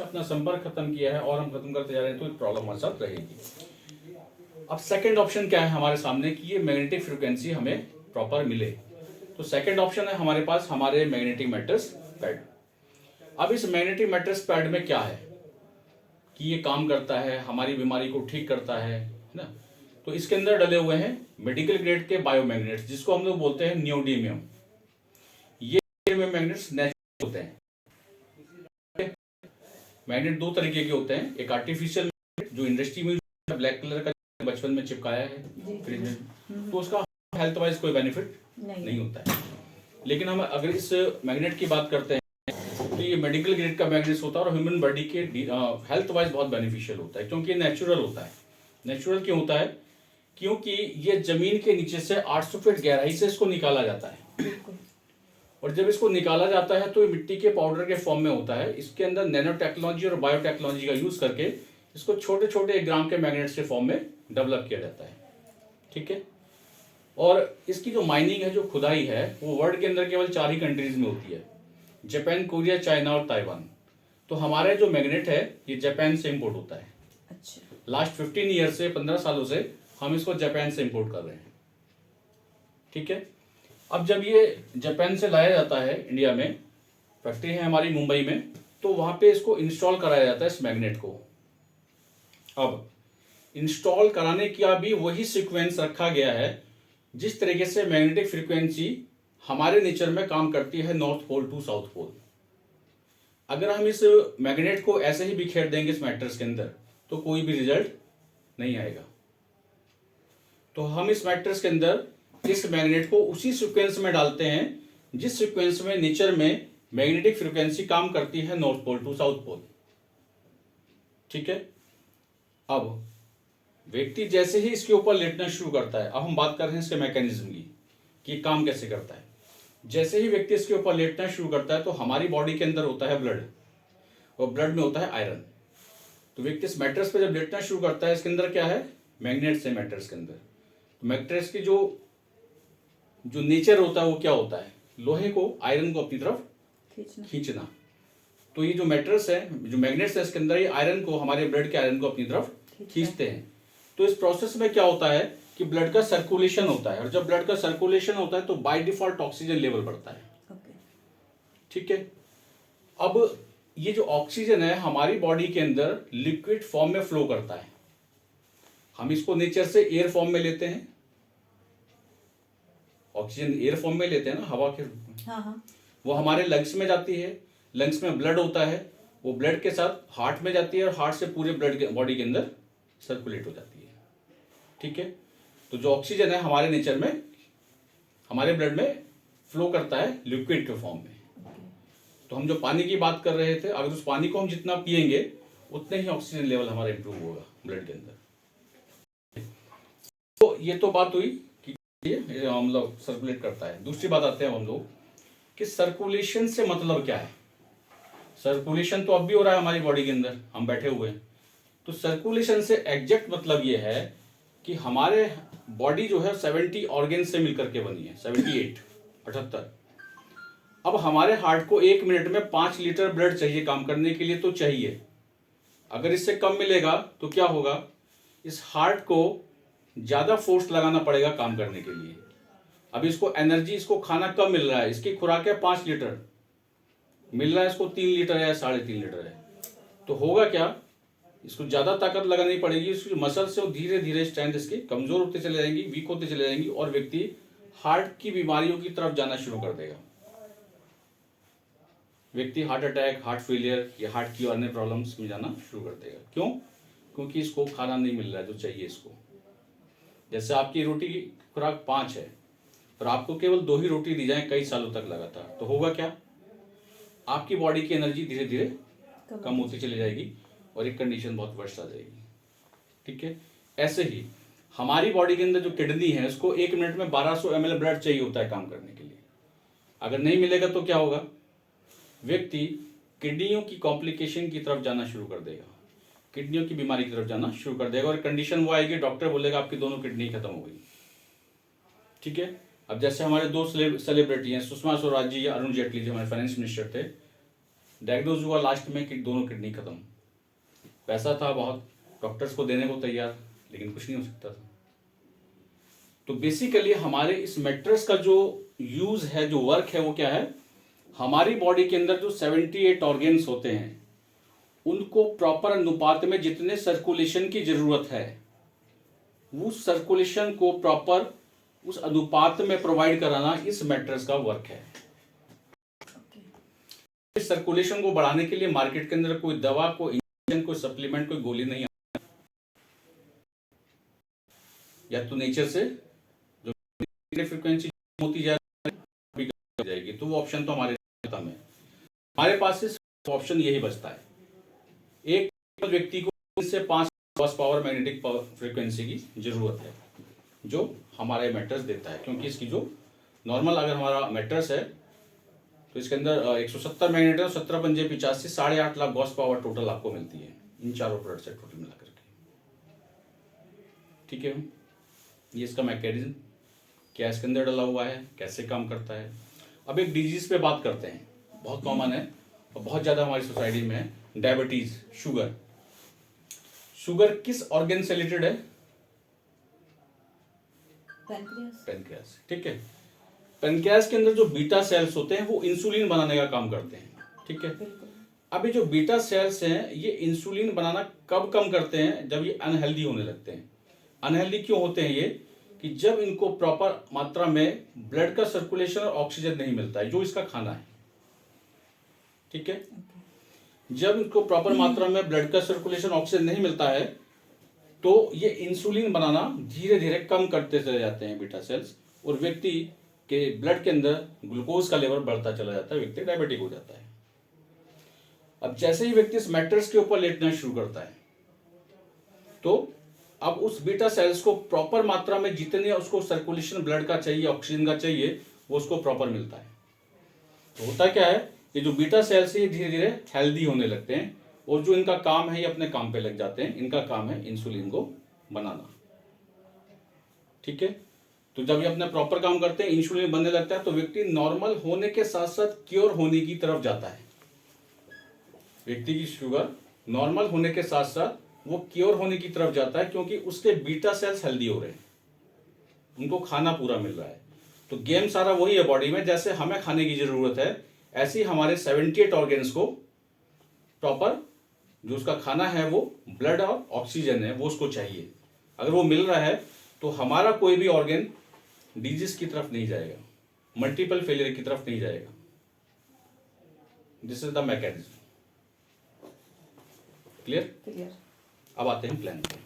अपना संपर्क खत्म किया है और हम खत्म करते जा रहे हैं, तो प्रॉब्लम हमारे साथ रहेगी। अब सेकंड ऑप्शन क्या है हमारे सामने कि ये मैग्नेटिक फ्रीक्वेंसी हमें प्रॉपर मिले। तो सेकंड ऑप्शन है हमारे पास हमारे मैग्नेटिक मैट्रेस पैड। अब इस मैग्नेटिक मैट्रेस पैड में क्या है कि ये काम करता है, हमारी बीमारी को ठीक करता है ना। तो इसके अंदर डले हुए हैं मेडिकल ग्रेड के बायोमैग्नेट्स, जिसको हम लोग बोलते हैं नियोडीमियम। ये मैग्नेट्स नेचुरल होते हैं। मैग्नेट दो तरीके के होते हैं, एक आर्टिफिशियल जो इंडस्ट्री में ब्लैक कलर का बचपन में चिपकाया है फ्रिज में, तो उसका हेल्थ वाइज कोई बेनिफिट नहीं होता है। लेकिन हम अगर इस मैग्नेट की बात करते हैं तो ये मेडिकल ग्रेड का मैग्नेट होता है और ह्यूमन बॉडी के हेल्थ वाइज बहुत बेनिफिशियल होता है, क्योंकि नेचुरल होता है। नेचुरल क्यों होता है? क्योंकि ये जमीन के नीचे से 800 फीट गहराई से इसको निकाला जाता है, और जब इसको निकाला जाता है तो ये मिट्टी के पाउडर के फॉर्म में होता है। इसके अंदर नैनो टेक्नोलॉजी और बायोटेक्नोलॉजी का यूज करके इसको छोटे छोटे 1 ग्राम के मैग्नेट्स के फॉर्म में डेवलप किया जाता है। ठीक है। और इसकी जो माइनिंग है, जो खुदाई है, वो वर्ल्ड के अंदर केवल 4 ही कंट्रीज में होती है, जापान, कोरिया, चाइना और ताइवान। तो हमारे जो मैग्नेट है ये जापान से इंपोर्ट होता है। अच्छा। लास्ट 15 ईयर से 15 सालों से हम इसको जापान से इंपोर्ट कर रहे हैं। ठीक है। अब जब ये जापान से लाया जाता है इंडिया में, फैक्ट्री है हमारी मुंबई में, तो वहां पे इसको इंस्टॉल कराया जाता है इस मैग्नेट को। अब इंस्टॉल कराने का भी वही सीक्वेंस रखा गया है जिस तरीके से मैग्नेटिक फ्रीक्वेंसी हमारे नेचर में काम करती है north pole to south pole. अगर हम इस मैग्नेट को ऐसे ही बिखेर देंगे इस मैट्रेस के अंदर तो कोई भी रिजल्ट नहीं आएगा। तो हम इस मैट्रेस के अंदर इस मैग्नेट को उसी सीक्वेंस में डालते हैं जिस सीक्वेंस में नेचर में मैग्नेटिक फ्रीक्वेंसी काम करती है north pole to south pole. ठीक है। अब व्यक्ति जैसे ही इसके ऊपर लेटना शुरू करता है, अब हम बात कर रहे हैं इसके मैकेनिज्म की कि काम कैसे करता है। जैसे ही व्यक्ति इसके ऊपर लेटना शुरू करता है तो हमारी बॉडी के अंदर होता है ब्लड, और ब्लड में होता है आयरन। तो व्यक्ति इस मैट्रेस पर जब लेटना शुरू करता है, इसके अंदर क्या है, मैग्नेट्स है मैट्रेस के अंदर। तो मैट्रेस की जो नेचर होता है वो क्या होता है, लोहे को, आयरन को अपनी तरफ खींचना। तो ये जो मैट्रेस है, जो मैग्नेट्स है, इसके अंदर ये आयरन को, हमारे ब्लड के आयरन को अपनी तरफ खींचते हैं। तो इस प्रोसेस में क्या होता है कि ब्लड का सर्कुलेशन होता है, और जब ब्लड का सर्कुलेशन होता है तो बाय डिफॉल्ट ऑक्सीजन लेवल बढ़ता है। ठीक है। अब ये जो ऑक्सीजन है हमारी बॉडी के अंदर लिक्विड फॉर्म में फ्लो करता है। हम इसको नेचर से एयर फॉर्म में लेते हैं, ऑक्सीजन एयर फॉर्म में लेते हैं ना, हवा के रूप में। हाँ। वो हमारे लंग्स में जाती है, लंग्स में ब्लड होता है, वो ब्लड के साथ हार्ट में जाती है और हार्ट से पूरे ब्लड के बॉडी के अंदर सर्कुलेट हो जाती है। ठीक है। तो जो ऑक्सीजन है हमारे नेचर में, हमारे ब्लड में फ्लो करता है लिक्विड के फॉर्म में। तो हम जो पानी की बात कर रहे थे, अगर उस पानी को हम जितना पिएंगे उतने ही ऑक्सीजन लेवल हमारा इंप्रूव होगा ब्लड के अंदर। तो ये तो बात हुई ये हम लोग सर्कुलेट करता है। दूसरी बात आते हैं हम लोग कि सर्कुलेशन से मतलब क्या है। सर्कुलेशन तो अब भी हो रहा है हमारी बॉडी के अंदर, हम बैठे हुए हैं। तो सर्कुलेशन से एग्जैक्ट मतलब ये है कि हमारे बॉडी जो है 70 ऑर्गन से मिलकर के बनी है, 78। अब हमारे हार्ट को 1 मिनट में 5 लीटर ब्लड चाहिए काम करने के लिए, तो चाहिए। अगर इससे कम मिलेगा तो क्या होगा, इस हार्ट को ज्यादा फोर्स लगाना पड़ेगा काम करने के लिए। अब इसको एनर्जी, इसको खाना कम मिल रहा है, इसकी खुराक है 5 लीटर, मिल रहा है इसको 3 लीटर है या 3.5 लीटर है, तो होगा क्या, इसको ज्यादा ताकत लगानी पड़ेगी। इसकी मसल से धीरे धीरे स्ट्रेंथ इसकी कमजोर होते चले जाएंगी, वीक होते चले जाएंगी, और व्यक्ति हार्ट की बीमारियों की तरफ जाना शुरू कर देगा। व्यक्ति हार्ट अटैक, हार्ट फेलियर या हार्ट की अन्य प्रॉब्लम्स में जाना शुरू कर देगा। क्यों? क्योंकि इसको खाना नहीं मिल रहा है जो चाहिए इसको। जैसे आपकी रोटी की खुराक 5 है और आपको केवल 2 ही रोटी दी जाए कई सालों तक लगातार, तो होगा क्या, आपकी बॉडी की एनर्जी धीरे धीरे कम होती चली जाएगी और एक कंडीशन बहुत वर्स्ट आ जाएगी। ठीक है। ऐसे ही हमारी बॉडी के अंदर जो किडनी है, उसको 1 मिनट में 1200 ml ब्लड चाहिए होता है काम करने के लिए। अगर नहीं मिलेगा तो क्या होगा, व्यक्ति किडनियों की कॉम्प्लिकेशन की तरफ जाना शुरू कर देगा, किडनियों की बीमारी की तरफ जाना शुरू कर देगा, और कंडीशन वो आएगी, डॉक्टर बोलेगा आपकी दोनों किडनी खत्म हो गई। ठीक है। अब जैसे हमारे 2 सेलिब्रिटी हैं, सुषमा स्वराज जी या अरुण जेटली, जो हमारे फाइनेंस मिनिस्टर थे, डायग्नोज हुआ लास्ट में कि दोनों किडनी खत्म। पैसा था बहुत, डॉक्टर्स को देने को तैयार, लेकिन कुछ नहीं हो सकता था। तो बेसिकली हमारे इस मैट्रेस का जो यूज है, जो वर्क है, वो क्या है, हमारी बॉडी के अंदर जो 78 ऑर्गेन्स होते हैं उनको प्रॉपर अनुपात में जितने सर्कुलेशन की जरूरत है उस सर्कुलेशन को प्रॉपर उस अनुपात में प्रोवाइड कराना इस मैट्रेस का वर्क है। इस सर्कुलेशन को बढ़ाने के लिए मार्केट के अंदर कोई दवा, कोई इंजेक्शन, कोई सप्लीमेंट, कोई गोली नहीं आता, या तो नेचर से जो फ्रीक्वेंसी होती जाएगी, तो वो ऑप्शन तो हमारे में, हमारे पास ऑप्शन यही बचता है। एक व्यक्ति को से 5 हॉर्स पावर मैग्नेटिक फ्रीक्वेंसी की जरूरत है, जो हमारा मैट्रेस देता है। क्योंकि इसकी जो नॉर्मल अगर हमारा मैट्रेस है तो इसके अंदर 170 मैग्नेट है, 17 पंजे 85, 8.5 लाख हॉर्स पावर टोटल आपको मिलती है इन चारों प्रोडक्ट से टोटल मिला करके। ठीक है, ये इसका मैकेनिज्म क्या इसके अंदर डला हुआ है, कैसे काम करता है। अब एक डिजीज पे बात करते हैं, बहुत कॉमन है और बहुत ज्यादा हमारी सोसाइटी में है, डायबिटीज, शुगर। शुगर किस ऑर्गन से रिलेटेड है? पेनक्रियास। ठीक है, पेनक्रियास के अंदर जो बीटा सेल्स होते हैं वो इंसुलिन बनाने का काम करते हैं। ठीक है, अभी जो बीटा सेल्स हैं ये इंसुलिन बनाना कब कम करते हैं? जब ये अनहेल्दी होने लगते हैं। अनहेल्दी क्यों होते हैं ये? कि जब इनको प्रॉपर मात्रा में ब्लड का सर्कुलेशन और ऑक्सीजन नहीं मिलता है, जो इसका खाना है। ठीक है, जब इनको प्रॉपर मात्रा में ब्लड का सर्कुलेशन, ऑक्सीजन नहीं मिलता है तो ये इंसुलिन बनाना धीरे धीरे कम करते चले जाते हैं बीटा सेल्स, और व्यक्ति के ब्लड के अंदर ग्लूकोज का लेवल बढ़ता चला जाता है, व्यक्ति डायबिटिक हो जाता है। अब जैसे ही व्यक्ति इस मैट्रेस के ऊपर लेटना शुरू करता है तो अब उस बीटा सेल्स को प्रॉपर मात्रा में जितने उसको सर्कुलेशन ब्लड का चाहिए, ऑक्सीजन का चाहिए, वो उसको प्रॉपर मिलता है। तो होता क्या है, ये जो बीटा सेल्स है धीरे धीरे हेल्दी होने लगते हैं, और जो इनका काम है ये अपने काम पे लग जाते हैं। इनका काम है इंसुलिन को बनाना। ठीक है, तो जब ये अपना प्रॉपर काम करते हैं, इंसुलिन बनने लगता है, तो व्यक्ति नॉर्मल होने के साथ साथ क्योर होने की तरफ जाता है। व्यक्ति की शुगर नॉर्मल होने के साथ साथ वो क्योर होने की तरफ जाता है, क्योंकि उसके बीटा सेल्स हेल्दी हो रहे हैं, उनको खाना पूरा मिल रहा है। तो गेम सारा वही है बॉडी में, जैसे हमें खाने की जरूरत है ऐसे ही हमारे 78 ऑर्गेन्स को प्रॉपर जो उसका खाना है वो ब्लड और ऑक्सीजन है, वो उसको चाहिए। अगर वो मिल रहा है तो हमारा कोई भी ऑर्गन डिजीज की तरफ नहीं जाएगा, मल्टीपल फेलियर की तरफ नहीं जाएगा। This is the mechanism. Clear? अब आते हैं प्लान पे।